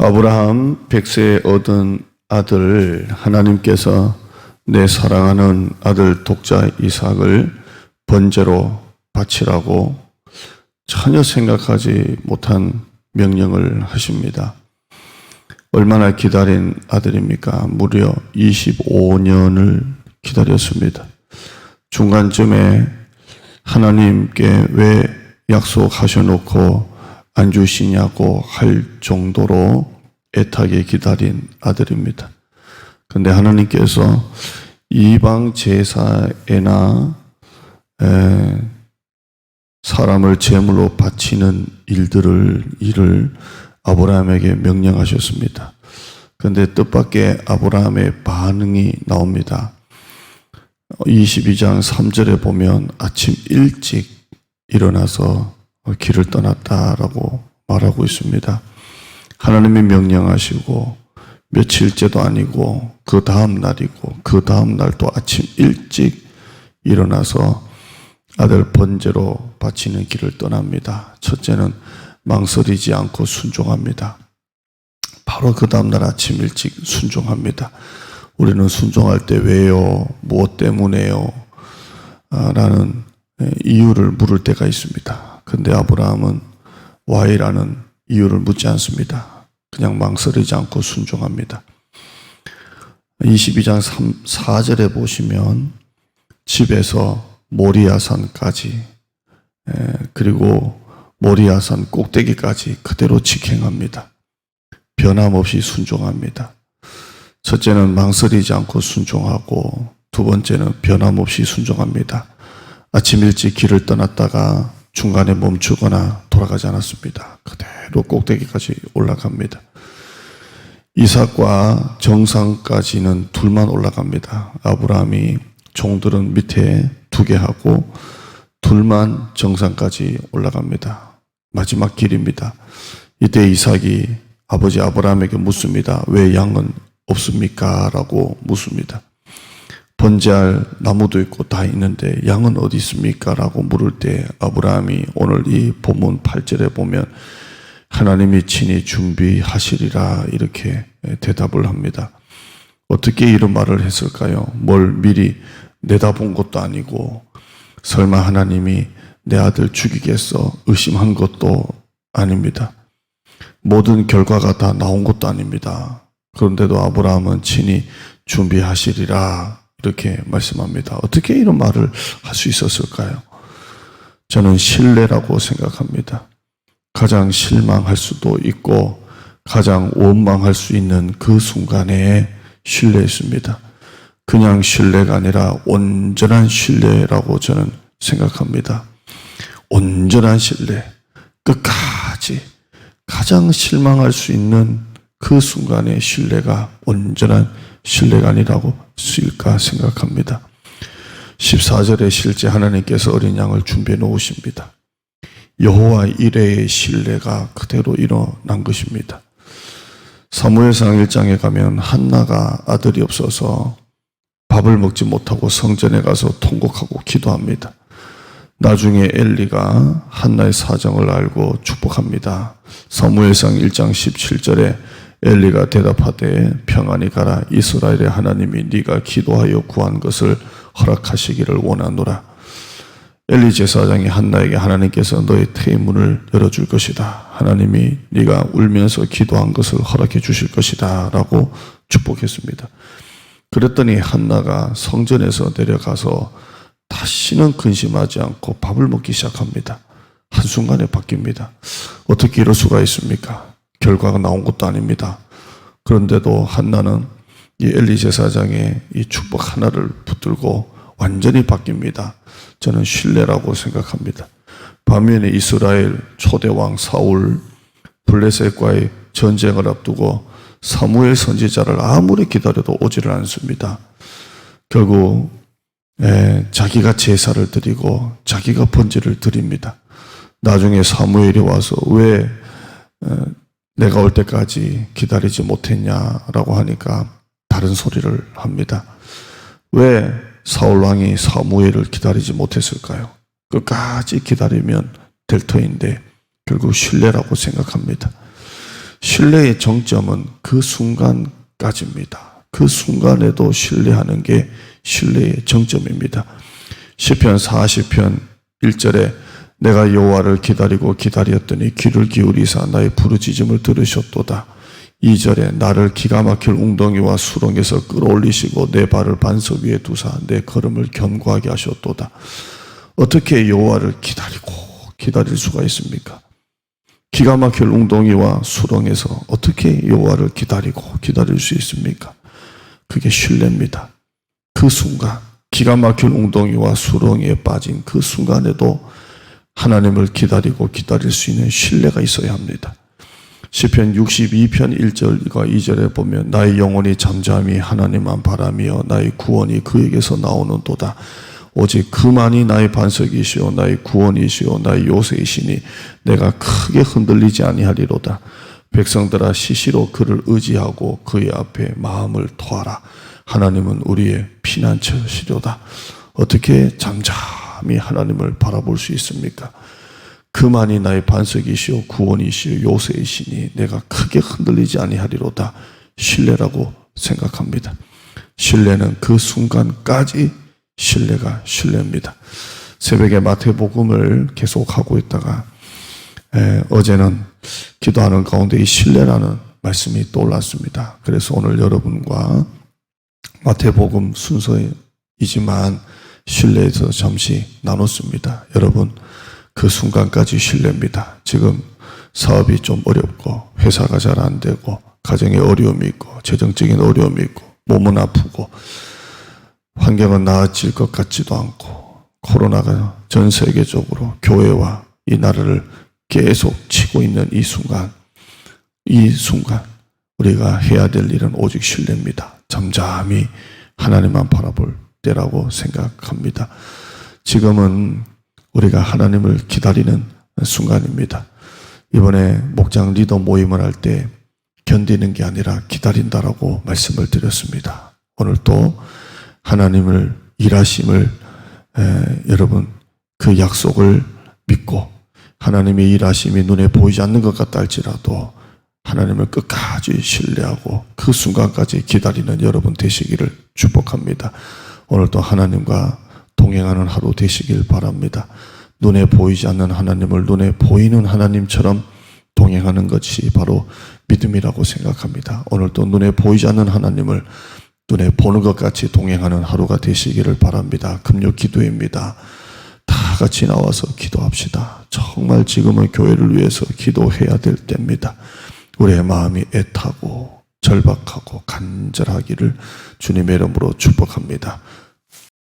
아브라함 100세에 얻은 아들, 하나님께서 내 사랑하는 아들 독자 이삭을 번제로 바치라고 전혀 생각하지 못한 명령을 하십니다. 얼마나 기다린 아들입니까? 무려 25년을 기다렸습니다. 중간쯤에 하나님께 왜 약속하셔놓고 안 주시냐고 할 정도로 애타게 기다린 아들입니다. 그런데 하나님께서 이방 제사에나 사람을 제물로 바치는 일을 아브라함에게 명령하셨습니다. 그런데 뜻밖의 아브라함의 반응이 나옵니다. 22장 3절에 보면 아침 일찍 일어나서 길을 떠났다라고 말하고 있습니다. 하나님이 명령하시고 며칠째도 아니고 그 다음 날이고 그 다음 날 또 아침 일찍 일어나서 아들 번제로 바치는 길을 떠납니다. 첫째는 망설이지 않고 순종합니다. 바로 그 다음 날 아침 일찍 순종합니다. 우리는 순종할 때 왜요? 무엇 때문에요? 라는 이유를 물을 때가 있습니다. 그런데 아브라함은 Y라는 이유를 묻지 않습니다. 그냥 망설이지 않고 순종합니다. 22장 4절에 보시면 집에서 모리아산까지 그리고 모리아산 꼭대기까지 그대로 직행합니다. 변함없이 순종합니다. 첫째는 망설이지 않고 순종하고 두 번째는 변함없이 순종합니다. 아침 일찍 길을 떠났다가 중간에 멈추거나 돌아가지 않았습니다. 그대로 꼭대기까지 올라갑니다. 이삭과 정상까지는 둘만 올라갑니다. 아브라함이 종들은 밑에 2개 하고 둘만 정상까지 올라갑니다. 마지막 길입니다. 이때 이삭이 아버지 아브라함에게 묻습니다. 왜 양은 없습니까? 라고 묻습니다. 번제할 나무도 있고 다 있는데 양은 어디 있습니까? 라고 물을 때 아브라함이 오늘 이 본문 8절에 보면 하나님이 친히 준비하시리라 이렇게 대답을 합니다. 어떻게 이런 말을 했을까요? 뭘 미리 내다본 것도 아니고 설마 하나님이 내 아들 죽이겠어 의심한 것도 아닙니다. 모든 결과가 다 나온 것도 아닙니다. 그런데도 아브라함은 친히 준비하시리라 이렇게 말씀합니다. 어떻게 이런 말을 할 수 있었을까요? 저는 신뢰라고 생각합니다. 가장 실망할 수도 있고 가장 원망할 수 있는 그 순간에 신뢰했습니다. 그냥 신뢰가 아니라 온전한 신뢰라고 저는 생각합니다. 온전한 신뢰, 끝까지 가장 실망할 수 있는 그 순간의 신뢰가 온전한 신뢰가 아니라고 쓸까 생각합니다. 14절에 실제 하나님께서 어린 양을 준비해 놓으십니다. 여호와 이레의 신뢰가 그대로 일어난 것입니다. 사무엘상 1장에 가면 한나가 아들이 없어서 밥을 먹지 못하고 성전에 가서 통곡하고 기도합니다. 나중에 엘리가 한나의 사정을 알고 축복합니다. 사무엘상 1장 17절에 엘리가 대답하되 평안히 가라. 이스라엘의 하나님이 네가 기도하여 구한 것을 허락하시기를 원하노라. 엘리 제사장이 한나에게 하나님께서 너의 태의 문을 열어줄 것이다. 하나님이 네가 울면서 기도한 것을 허락해 주실 것이다. 라고 축복했습니다. 그랬더니 한나가 성전에서 내려가서 다시는 근심하지 않고 밥을 먹기 시작합니다. 한순간에 바뀝니다. 어떻게 이럴 수가 있습니까? 결과가 나온 것도 아닙니다. 그런데도 한나는 이 엘리 제사장의 이 축복 하나를 붙들고 완전히 바뀝니다. 저는 신뢰라고 생각합니다. 반면에 이스라엘 초대왕 사울 블레셋과의 전쟁을 앞두고 사무엘 선지자를 아무리 기다려도 오지를 않습니다. 결국 자기가 제사를 드리고 자기가 번제를 드립니다. 나중에 사무엘이 와서 왜 내가 올 때까지 기다리지 못했냐라고 하니까 다른 소리를 합니다. 왜 사울왕이 사무엘을 기다리지 못했을까요? 끝까지 기다리면 될 터인데 결국 신뢰라고 생각합니다. 신뢰의 정점은 그 순간까지입니다. 그 순간에도 신뢰하는 게 신뢰의 정점입니다. 시편 40편 1절에 내가 여호와를 기다리고 기다렸더니 귀를 기울이사 나의 부르짖음을 들으셨도다. 2절에 나를 기가 막힐 웅덩이와 수렁에서 끌어올리시고 내 발을 반석 위에 두사 내 걸음을 견고하게 하셨도다. 어떻게 여호와를 기다리고 기다릴 수가 있습니까? 기가 막힐 웅덩이와 수렁에서 어떻게 여호와를 기다리고 기다릴 수 있습니까? 그게 신뢰입니다. 그 순간 기가 막힐 웅덩이와 수렁에 빠진 그 순간에도 하나님을 기다리고 기다릴 수 있는 신뢰가 있어야 합니다. 시편 62편 1절과 2절에 보면 나의 영혼이 잠잠히 하나님만 바라며 나의 구원이 그에게서 나오는도다. 오직 그만이 나의 반석이시오 나의 구원이시오 나의 요새이시니 내가 크게 흔들리지 아니하리로다. 백성들아 시시로 그를 의지하고 그의 앞에 마음을 토하라. 하나님은 우리의 피난처시로다. 어떻게 잠잠히 하나님을 바라볼 수 있습니까? 그만이 나의 반석이시오 구원이시오 요새이시니 내가 크게 흔들리지 아니하리로다. 신뢰라고 생각합니다. 신뢰는 그 순간까지 신뢰가 신뢰입니다. 새벽에 마태복음을 계속하고 있다가 어제는 기도하는 가운데 이 신뢰라는 말씀이 떠올랐습니다. 그래서 오늘 여러분과 마태복음 순서이지만 신뢰에서 잠시 나눴습니다. 여러분 그 순간까지 신뢰입니다. 지금 사업이 좀 어렵고 회사가 잘 안 되고 가정에 어려움이 있고 재정적인 어려움이 있고 몸은 아프고 환경은 나아질 것 같지도 않고 코로나가 전 세계적으로 교회와 이 나라를 계속 치고 있는 이 순간 우리가 해야 될 일은 오직 신뢰입니다. 잠잠히 하나님만 바라볼 때라고 생각합니다. 지금은 우리가 하나님을 기다리는 순간입니다. 이번에 목장 리더 모임을 할 때 견디는 게 아니라 기다린다라고 말씀을 드렸습니다. 오늘 또 하나님을 일하심을 여러분 그 약속을 믿고 하나님의 일하심이 눈에 보이지 않는 것 같다 할지라도 하나님을 끝까지 신뢰하고 그 순간까지 기다리는 여러분 되시기를 축복합니다. 오늘도 하나님과 동행하는 하루 되시길 바랍니다. 눈에 보이지 않는 하나님을 눈에 보이는 하나님처럼 동행하는 것이 바로 믿음이라고 생각합니다. 오늘도 눈에 보이지 않는 하나님을 눈에 보는 것 같이 동행하는 하루가 되시기를 바랍니다. 금요 기도입니다. 다 같이 나와서 기도합시다. 정말 지금은 교회를 위해서 기도해야 될 때입니다. 우리의 마음이 애타고 절박하고 간절하기를 주님의 이름으로 축복합니다.